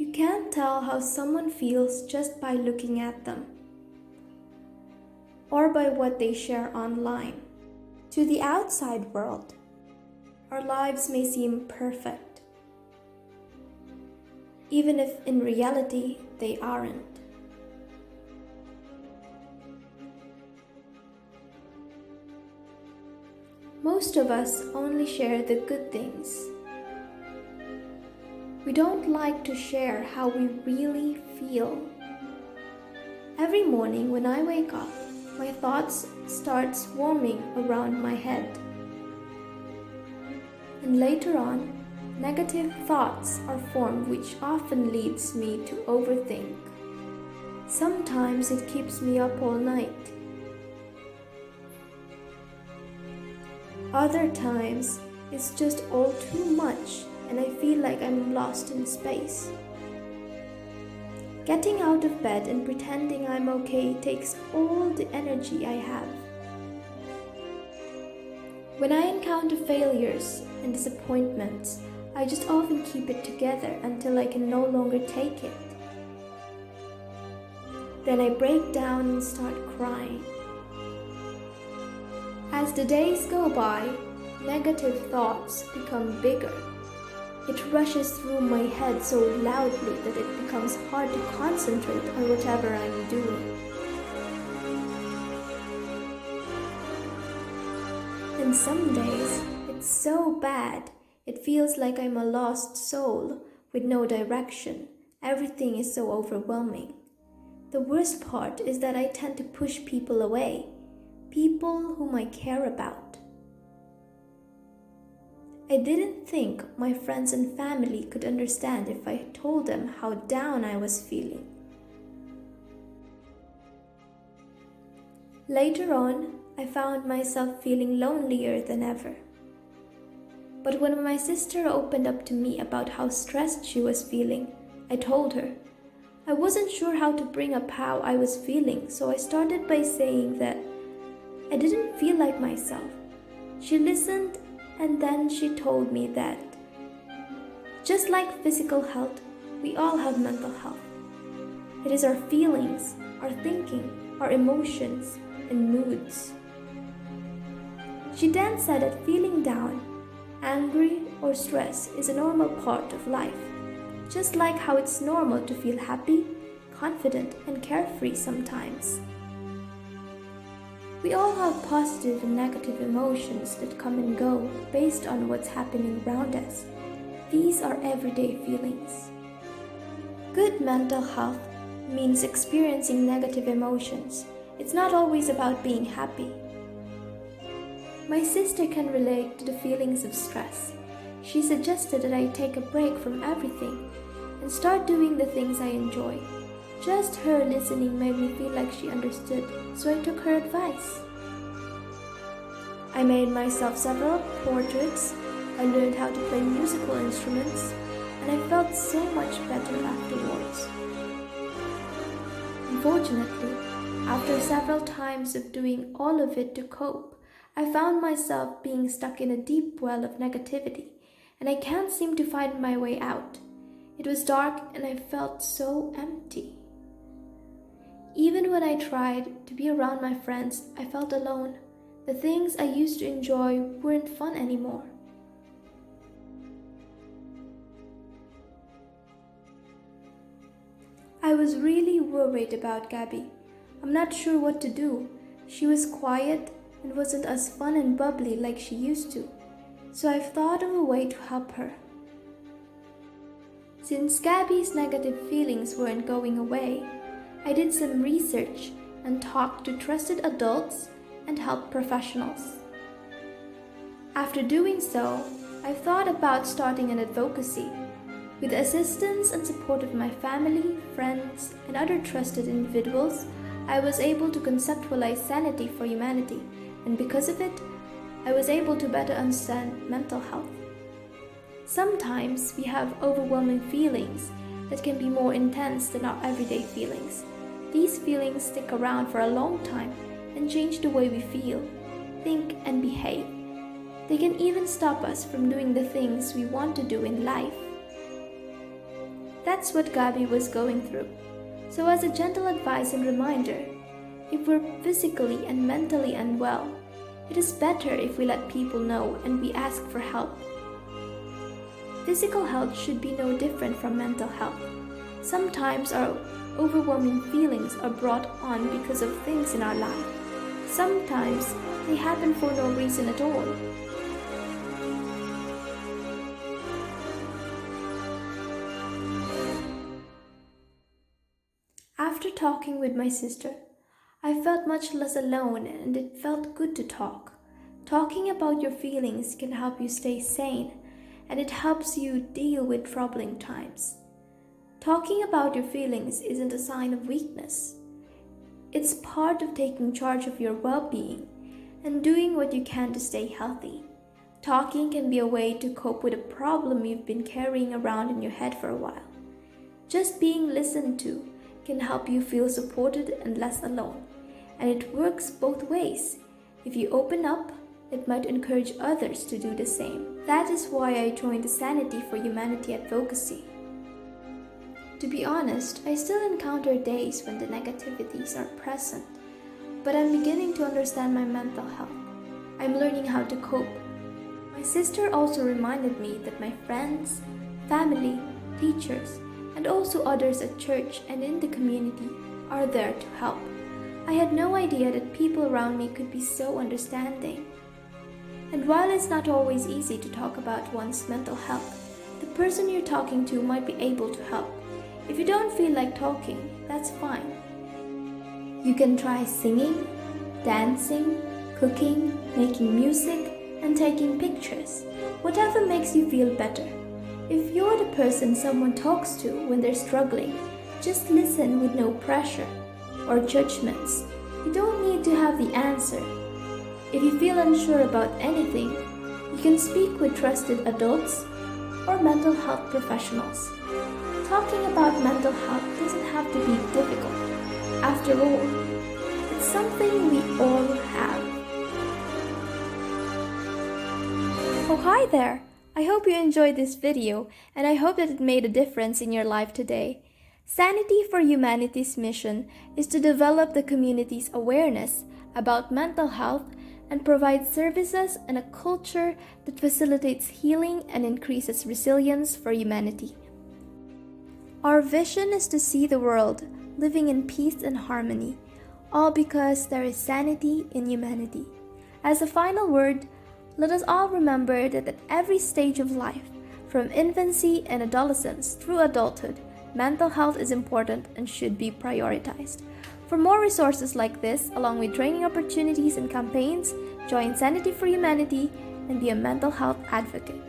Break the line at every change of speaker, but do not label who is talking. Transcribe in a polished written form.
You can't tell how someone feels just by looking at them or by what they share online. To the outside world, our lives may seem perfect, even if in reality they aren't. Most of us only share the good things. We don't like to share how we really feel. Every morning when I wake up, my thoughts start swarming around my head. And later on, negative thoughts are formed, which often leads me to overthink. Sometimes it keeps me up all night. Other times, it's just all too much and I feel like I'm lost in space. Getting out of bed and pretending I'm okay takes all the energy I have. When I encounter failures and disappointments, I just often keep it together until I can no longer take it. Then I break down and start crying. As the days go by, negative thoughts become bigger. It rushes through my head so loudly that it becomes hard to concentrate on whatever I'm doing. And some days, it's so bad, it feels like I'm a lost soul with no direction. Everything is so overwhelming. The worst part is that I tend to push people away. People whom I care about. I didn't think my friends and family could understand if I told them how down I was feeling. Later on, I found myself feeling lonelier than ever. But when my sister opened up to me about how stressed she was feeling, I told her. I wasn't sure how to bring up how I was feeling, so I started by saying that I didn't feel like myself. She listened and then she told me that just like physical health, we all have mental health. It is our feelings, our thinking, our emotions, and moods. She then said that feeling down, angry, or stressed is a normal part of life, just like how it's normal to feel happy, confident, and carefree sometimes. We all have positive and negative emotions that come and go based on what's happening around us. These are everyday feelings. Good mental health means experiencing negative emotions. It's not always about being happy. My sister can relate to the feelings of stress. She suggested that I take a break from everything and start doing the things I enjoy. Just her listening made me feel like she understood, so I took her advice. I made myself several portraits, I learned how to play musical instruments, and I felt so much better afterwards. Unfortunately, after several times of doing all of it to cope, I found myself being stuck in a deep well of negativity, and I can't seem to find my way out. It was dark and I felt so empty. Even when I tried to be around my friends, I felt alone. The things I used to enjoy weren't fun anymore. I was really worried about Gabby. I'm not sure what to do. She was quiet and wasn't as fun and bubbly like she used to, so I've thought of a way to help her. Since Gabby's negative feelings weren't going away, I did some research and talked to trusted adults and health professionals. After doing so, I've thought about starting an advocacy. With the assistance and support of my family, friends, and other trusted individuals, I was able to conceptualize Sanity for Humanity, and because of it, I was able to better understand mental health. Sometimes we have overwhelming feelings that can be more intense than our everyday feelings. These feelings stick around for a long time and change the way we feel, think, and behave. They can even stop us from doing the things we want to do in life. That's what Gabi was going through. So as a gentle advice and reminder, if we're physically and mentally unwell, it is better if we let people know and we ask for help. Physical health should be no different from mental health. Sometimes our overwhelming feelings are brought on because of things in our life. Sometimes they happen for no reason at all. After talking with my sister, I felt much less alone and it felt good to talk. Talking about your feelings can help you stay sane and it helps you deal with troubling times. Talking about your feelings isn't a sign of weakness. It's part of taking charge of your well-being and doing what you can to stay healthy. Talking can be a way to cope with a problem you've been carrying around in your head for a while. Just being listened to can help you feel supported and less alone. And it works both ways. If you open up, it might encourage others to do the same. That is why I joined the SANITY for Humanity advocacy. To be honest, I still encounter days when the negativities are present, but I'm beginning to understand my mental health. I'm learning how to cope. My sister also reminded me that my friends, family, teachers, and also others at church and in the community are there to help. I had no idea that people around me could be so understanding. And while it's not always easy to talk about one's mental health, the person you're talking to might be able to help. If you don't feel like talking, that's fine. You can try singing, dancing, cooking, making music, and taking pictures. Whatever makes you feel better. If you're the person someone talks to when they're struggling, just listen with no pressure or judgments. You don't need to have the answer. If you feel unsure about anything, you can speak with trusted adults or mental health professionals. Talking about mental health doesn't have to be difficult. After all, it's something we all have. Oh, hi there! I hope you enjoyed this video and I hope that it made a difference in your life today. SANITY for Humanity's mission is to develop the community's awareness about mental health and provide services and a culture that facilitates healing and increases resilience for humanity. Our vision is to see the world living in peace and harmony, all because there is sanity in humanity. As a final word, let us all remember that at every stage of life, from infancy and adolescence through adulthood, mental health is important and should be prioritized. For more resources like this, along with training opportunities and campaigns, join SANITY for Humanity and be a mental health advocate.